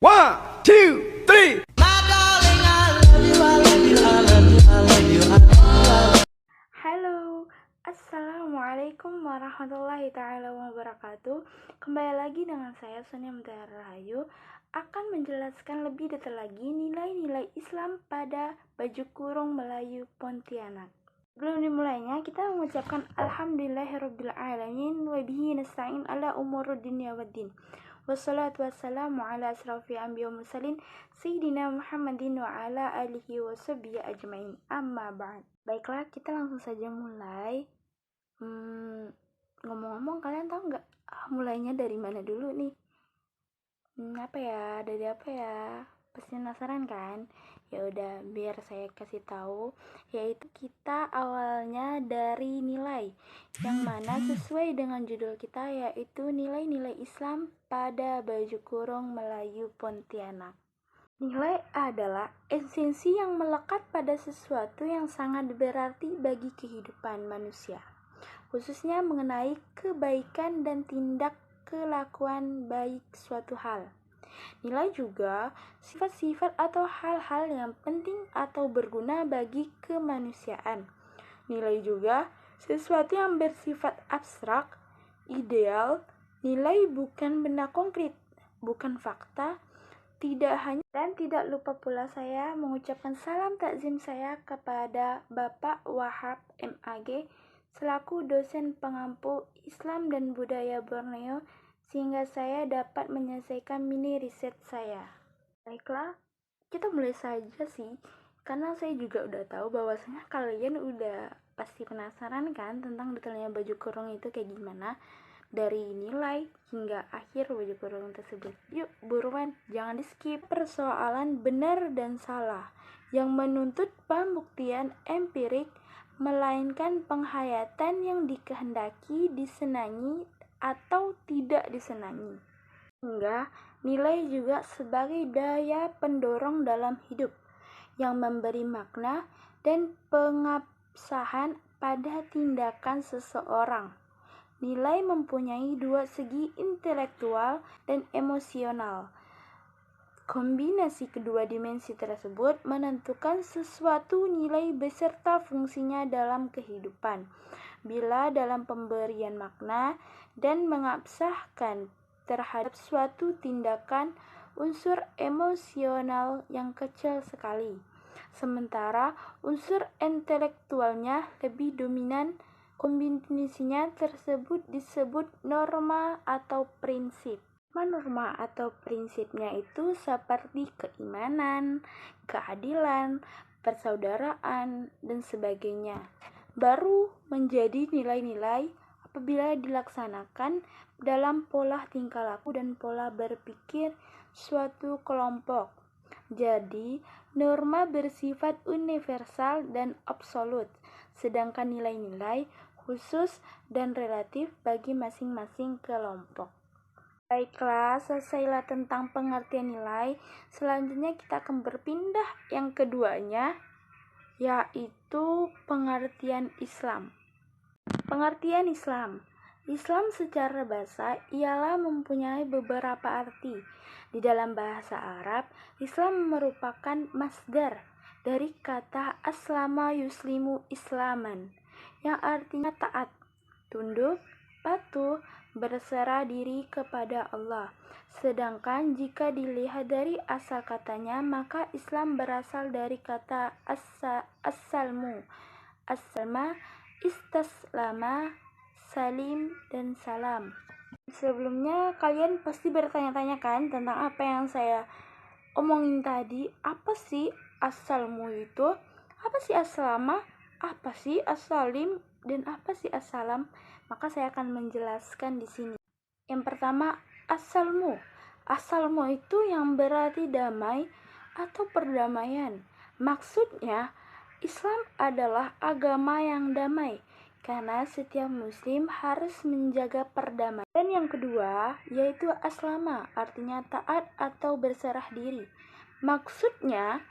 One, two, three. Halo, assalamualaikum warahmatullahi taala wabarakatuh. Kembali lagi dengan saya Sonia Mutiara Rahayu akan menjelaskan lebih detail lagi nilai-nilai Islam pada baju kurung Melayu Pontianak. Sebelum dimulainya, kita mengucapkan alhamdulillahirrabbilalamin wa bihi nasta'in ala umurud dunya waddin. Wassalatu wassalamu ala asrafil anbiya wal mursalin sayyidina Muhammadin wa ala alihi wa sahbihi ajmain. Amma ba'd. Baiklah, kita langsung saja mulai. Ngomong-ngomong, kalian tahu nggak mulainya dari mana dulu nih? Dari apa ya? Pasti penasaran kan? Ya udah, biar saya kasih tahu, yaitu kita awalnya dari nilai, yang mana sesuai dengan judul kita, yaitu nilai-nilai Islam pada baju kurung Melayu Pontianak. Nilai adalah esensi yang melekat pada sesuatu yang sangat berarti bagi kehidupan manusia, khususnya mengenai kebaikan dan tindak kelakuan baik suatu hal. Nilai juga sifat-sifat atau hal-hal yang penting atau berguna bagi kemanusiaan. Nilai juga sesuatu yang bersifat abstrak, ideal. Nilai bukan benda konkret, bukan fakta. Tidak lupa pula saya mengucapkan salam takzim saya kepada Bapak Wahab MAG selaku dosen pengampu Islam dan Budaya Borneo, sehingga saya dapat menyelesaikan mini riset saya. Baiklah, kita mulai saja sih, karena saya juga udah tahu bahwasanya kalian udah pasti penasaran kan tentang detailnya baju kurung itu kayak gimana, dari nilai hingga akhir baju kurung tersebut. Yuk buruan, jangan di skip. Persoalan benar dan salah yang menuntut pembuktian empirik, melainkan penghayatan yang dikehendaki disenangi atau tidak disenangi. Hingga nilai juga sebagai daya pendorong dalam hidup yang memberi makna dan pengabsahan pada tindakan seseorang. Nilai mempunyai dua segi, intelektual dan emosional. Kombinasi kedua dimensi tersebut menentukan sesuatu nilai beserta fungsinya dalam kehidupan. Bila dalam pemberian makna dan mengabsahkan terhadap suatu tindakan, unsur emosional yang kecil sekali, sementara unsur intelektualnya lebih dominan. Kombinasinya tersebut disebut norma atau prinsip. Norma atau prinsipnya itu seperti keimanan, keadilan, persaudaraan, dan sebagainya. Baru menjadi nilai-nilai apabila dilaksanakan dalam pola tingkah laku dan pola berpikir suatu kelompok. Jadi, norma bersifat universal dan absolut, sedangkan nilai-nilai khusus dan relatif bagi masing-masing kelompok. Baiklah, selesailah tentang pengertian nilai. Selanjutnya kita akan berpindah yang keduanya, yaitu pengertian Islam. Pengertian Islam. Islam secara bahasa ialah mempunyai beberapa arti. Di dalam bahasa Arab, Islam merupakan masdar dari kata aslama yuslimu islaman, yang artinya taat, tunduk, patuh, berserah diri kepada Allah. Sedangkan jika dilihat dari asal katanya, maka Islam berasal dari kata as-salmu, as-salma, istaslama, salim, dan salam. Sebelumnya kalian pasti bertanya-tanya kan tentang apa yang saya omongin tadi. Apa sih as-salmu itu? Apa sih as-salama? Apa sih as-salim? Dan apa sih as-salam? Maka saya akan menjelaskan di sini. Yang pertama, as-salmu. As-salmu itu yang berarti damai atau perdamaian. Maksudnya, Islam adalah agama yang damai, karena setiap muslim harus menjaga perdamaian. Dan yang kedua, yaitu aslama, artinya taat atau berserah diri. Maksudnya,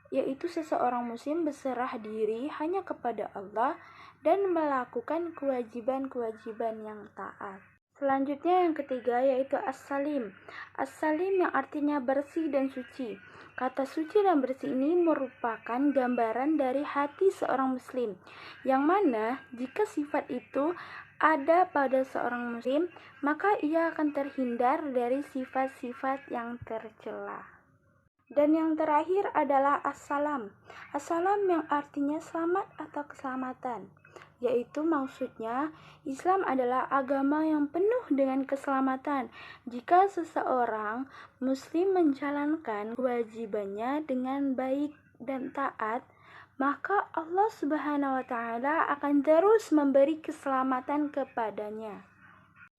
yaitu seseorang muslim berserah diri hanya kepada Allah dan melakukan kewajiban-kewajiban yang taat. Selanjutnya yang ketiga yaitu as-salim. As-salim yang artinya bersih dan suci. Kata suci dan bersih ini merupakan gambaran dari hati seorang muslim, yang mana jika sifat itu ada pada seorang muslim, maka ia akan terhindar dari sifat-sifat yang tercela. Dan yang terakhir adalah assalam. Assalam yang artinya selamat atau keselamatan, yaitu maksudnya Islam adalah agama yang penuh dengan keselamatan. Jika seseorang muslim menjalankan kewajibannya dengan baik dan taat, maka Allah Subhanahu wa taala akan terus memberi keselamatan kepadanya.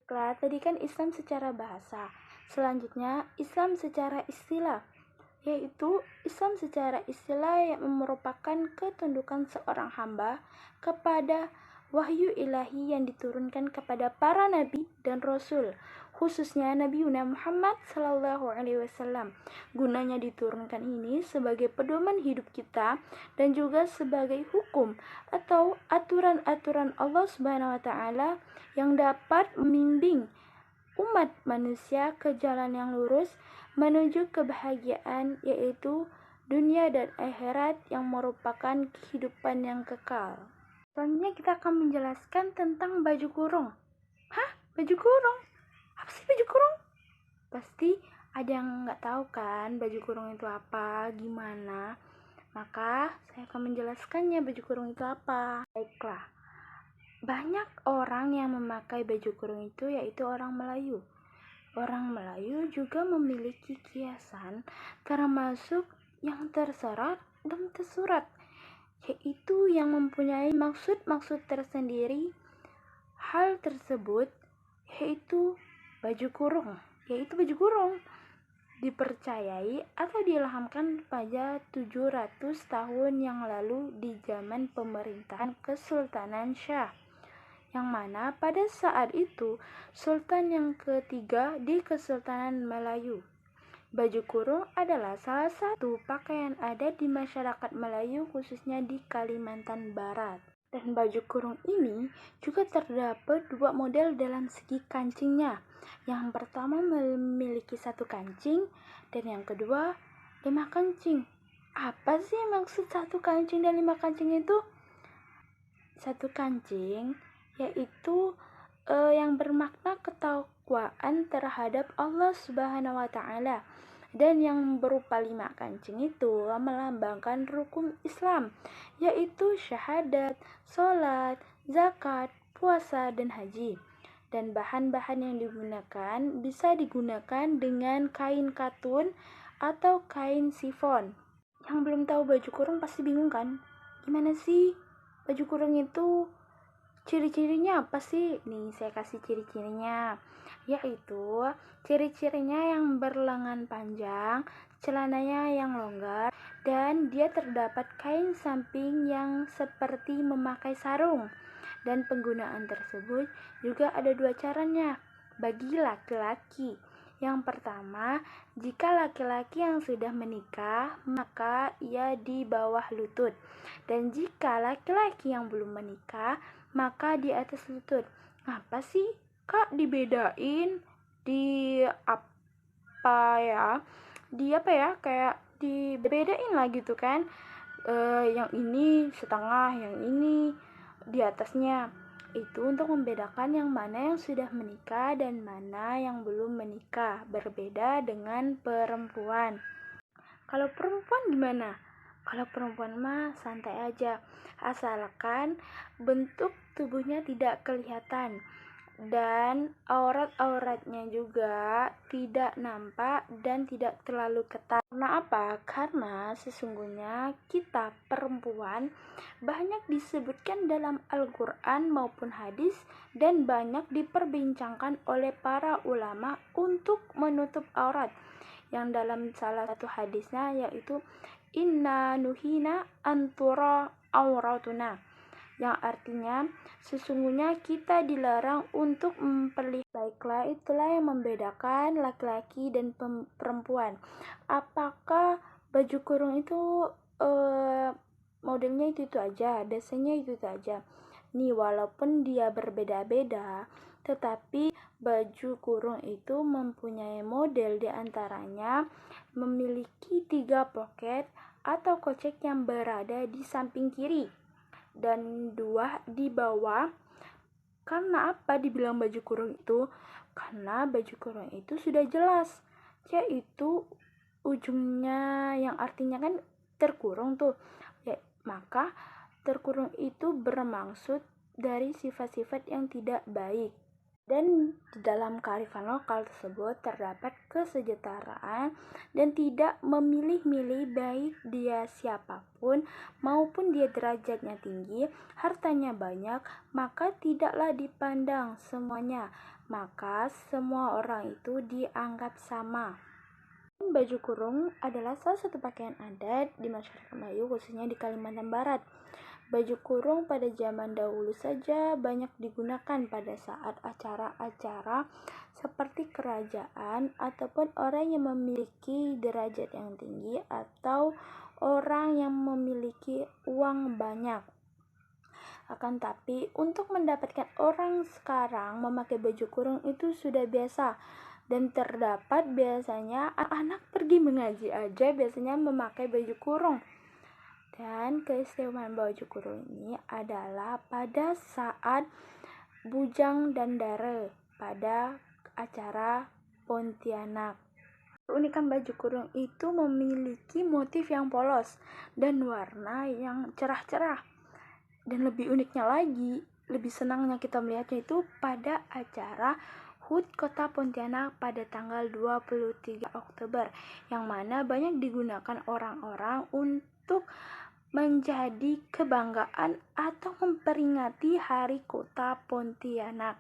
Setelah tadi kan Islam secara bahasa. Selanjutnya Islam secara istilah, yaitu Islam secara istilah yang merupakan ketundukan seorang hamba kepada wahyu ilahi yang diturunkan kepada para nabi dan rasul, khususnya Nabi Muhammad SAW. Gunanya diturunkan ini sebagai pedoman hidup kita dan juga sebagai hukum atau aturan-aturan Allah Subhanahu wa taala yang dapat membimbing umat manusia ke jalan yang lurus menuju kebahagiaan, yaitu dunia dan akhirat yang merupakan kehidupan yang kekal. Selanjutnya kita akan menjelaskan tentang baju kurung. Hah? Baju kurung? Apa sih baju kurung? Pasti ada yang nggak tahu kan baju kurung itu apa, gimana? Maka saya akan menjelaskannya baju kurung itu apa. Baiklah. Banyak orang yang memakai baju kurung itu yaitu orang Melayu. Orang Melayu juga memiliki kiasan termasuk yang terserat dan tersurat, yaitu yang mempunyai maksud-maksud tersendiri. Hal tersebut yaitu baju kurung, dipercayai atau diilhamkan pada 700 tahun yang lalu di zaman pemerintahan Kesultanan Syah, yang mana pada saat itu Sultan yang ketiga di Kesultanan Melayu. Baju kurung adalah salah satu pakaian adat di masyarakat Melayu, khususnya di Kalimantan Barat. Dan baju kurung ini juga terdapat dua model dalam segi kancingnya. Yang pertama memiliki satu kancing dan yang kedua 5 kancing. Apa sih maksud satu kancing dan 5 kancing itu? Satu kancing yaitu yang bermakna ketakwaan terhadap Allah Subhanahu wa taala, dan yang berupa 5 kancing itu melambangkan rukun Islam, yaitu syahadat, sholat, zakat, puasa, dan haji. Dan bahan-bahan yang digunakan bisa digunakan dengan kain katun atau kain sifon. Yang belum tahu baju kurung pasti bingung kan? Gimana sih baju kurung itu? Ciri-cirinya apa sih? Nih saya kasih ciri-cirinya, yaitu ciri-cirinya yang berlengan panjang, celananya yang longgar, dan dia terdapat kain samping yang seperti memakai sarung. Dan penggunaan tersebut juga ada 2 caranya bagi laki-laki. Yang pertama, jika laki-laki yang sudah menikah, maka ia di bawah lutut. Dan jika laki-laki yang belum menikah, maka di atas lutut. Apa sih Kak dibedain di apa ya? Kayak dibedain lah gitu kan. Yang ini setengah, yang ini di atasnya. Itu untuk membedakan yang mana yang sudah menikah dan mana yang belum menikah. Berbeda dengan perempuan. Kalau perempuan gimana? Kalau perempuan mah santai aja, asalkan bentuk tubuhnya tidak kelihatan dan aurat-auratnya juga tidak nampak dan tidak terlalu ketat. Karena apa? Karena sesungguhnya kita perempuan banyak disebutkan dalam Al-Quran maupun hadis dan banyak diperbincangkan oleh para ulama untuk menutup aurat. Yang dalam salah satu hadisnya yaitu inna nuhina antura auratuna, yang artinya sesungguhnya kita dilarang untuk memperlihatkan. Baiklah, itulah yang membedakan laki-laki dan perempuan. Apakah baju kurung itu modelnya itu aja, desainnya itu aja? Nih, walaupun dia berbeda-beda, Tetapi baju kurung itu mempunyai model, diantaranya memiliki 3 poket atau kocek yang berada di samping kiri dan 2 di bawah. Karena apa dibilang baju kurung itu? Karena baju kurung itu sudah jelas, yaitu ujungnya yang artinya kan terkurung tuh ya, maka terkurung itu bermaksud dari sifat-sifat yang tidak baik. Dan di dalam kearifan lokal tersebut terdapat kesejahteraan dan tidak memilih-milih, baik dia siapapun maupun dia derajatnya tinggi, hartanya banyak, maka tidaklah dipandang semuanya, maka semua orang itu dianggap sama. Baju kurung adalah salah satu pakaian adat di masyarakat Melayu, khususnya di Kalimantan Barat. Baju kurung pada zaman dahulu saja banyak digunakan pada saat acara-acara seperti kerajaan ataupun orang yang memiliki derajat yang tinggi atau orang yang memiliki uang banyak. Akan tapi untuk mendapatkan orang sekarang memakai baju kurung itu sudah biasa, dan terdapat biasanya anak pergi mengaji aja biasanya memakai baju kurung. Dan keistimewaan baju kurung ini adalah pada saat bujang dan dara pada acara Pontianak. Keunikan baju kurung itu memiliki motif yang polos dan warna yang cerah-cerah. Dan lebih uniknya lagi, lebih senangnya kita melihatnya itu pada acara HUT Kota Pontianak pada tanggal 23 Oktober, yang mana banyak digunakan orang-orang untuk menjadi kebanggaan atau memperingati Hari Kota Pontianak.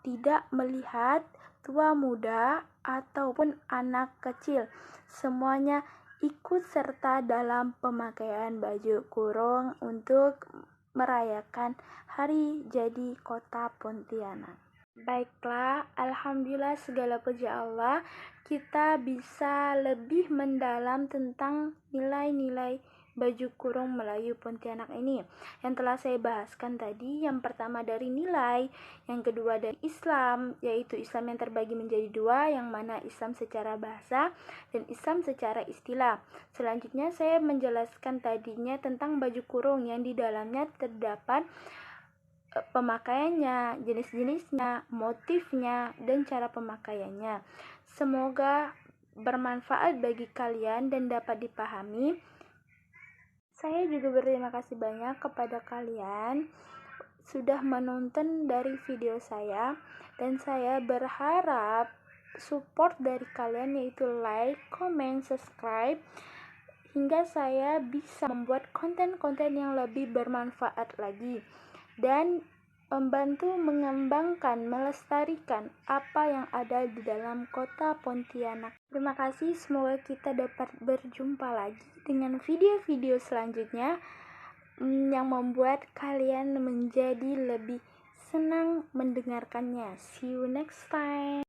Tidak melihat tua muda ataupun anak kecil, semuanya ikut serta dalam pemakaian baju kurung untuk merayakan hari jadi Kota Pontianak. Baiklah, alhamdulillah segala puji Allah, kita bisa lebih mendalam tentang nilai-nilai baju kurung Melayu Pontianak ini yang telah saya bahaskan tadi. Yang pertama dari nilai, yang kedua dari Islam, yaitu Islam yang terbagi menjadi 2, yang mana Islam secara bahasa dan Islam secara istilah. Selanjutnya saya menjelaskan tadinya tentang baju kurung yang di dalamnya terdapat pemakaiannya, jenis-jenisnya, motifnya, dan cara pemakaiannya. Semoga bermanfaat bagi kalian dan dapat dipahami. Saya juga berterima kasih banyak kepada kalian sudah menonton dari video saya, dan saya berharap support dari kalian yaitu like, comment, subscribe, hingga saya bisa membuat konten-konten yang lebih bermanfaat lagi dan membantu mengembangkan, melestarikan apa yang ada di dalam Kota Pontianak. Terima kasih, semoga kita dapat berjumpa lagi dengan video-video selanjutnya yang membuat kalian menjadi lebih senang mendengarkannya. See you next time.